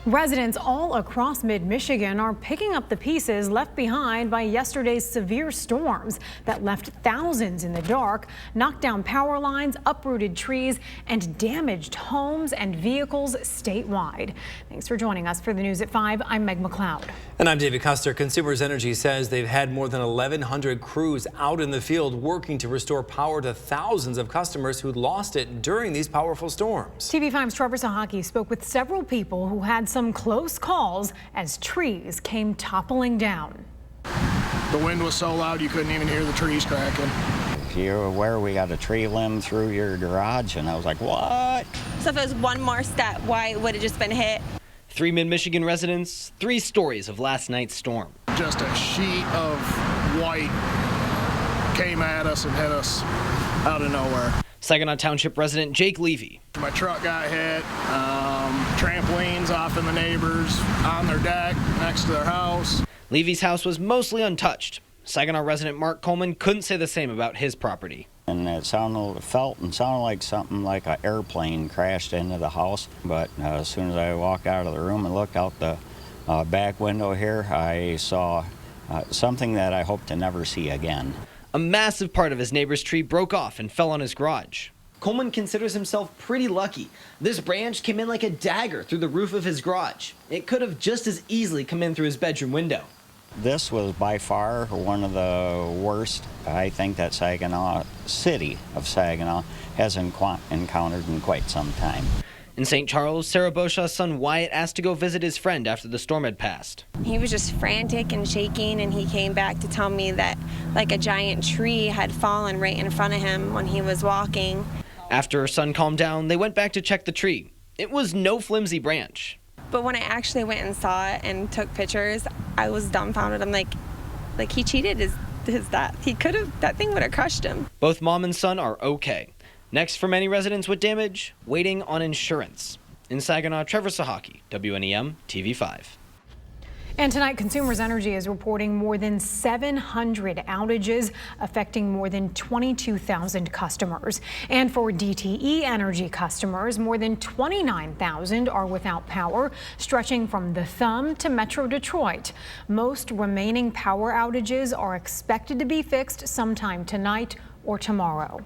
Residents all across mid-Michigan are picking up the pieces left behind by yesterday's severe storms that left thousands in the dark, knocked down power lines, uprooted trees, and damaged homes and vehicles statewide. Thanks for joining us for the news at 5. I'm Meg McLeod. And I'm David Custer. Consumers Energy says they've had more than 1,100 crews out in the field working to restore power to thousands of customers who lost it during these powerful storms. TV5's Trevor Sahaki spoke with several people who had some close calls as trees came toppling down. The wind was so loud you couldn't even hear the trees cracking. If you're aware, we got a tree limb through your garage, and I was like, what? So if it was one more step, why would it just been hit? 3 mid-Michigan residents, 3 stories of last night's storm. Just a sheet of white came at us and hit us out of nowhere. Saginaw Township resident Jake Levy. My truck got hit, trampolines off in the neighbors, on their deck, next to their house. Levy's house was mostly untouched. Saginaw resident Mark Coleman couldn't say the same about his property. And it felt like something like an airplane crashed into the house. But as soon as I walked out of the room and looked out the back window here, I saw something that I hope to never see again. A massive part of his neighbor's tree broke off and fell on his garage. Coleman considers himself pretty lucky. This branch came in like a dagger through the roof of his garage. It could have just as easily come in through his bedroom window. This was by far one of the worst, I think, that Saginaw, city of Saginaw, has encountered in quite some time. In St. Charles, Sarah Beauchaw's son Wyatt asked to go visit his friend after the storm had passed. He was just frantic and shaking, and he came back to tell me that like a giant tree had fallen right in front of him when he was walking. After her son calmed down, they went back to check the tree. It was no flimsy branch. But when I actually went and saw it and took pictures, I was dumbfounded. I'm like he cheated his death. That thing would have crushed him. Both mom and son are okay. Next, for many residents with damage, waiting on insurance. In Saginaw, Trevor Sahaki, WNEM TV5. And tonight, Consumers Energy is reporting more than 700 outages affecting more than 22,000 customers. And for DTE Energy customers, more than 29,000 are without power, stretching from the Thumb to Metro Detroit. Most remaining power outages are expected to be fixed sometime tonight or tomorrow.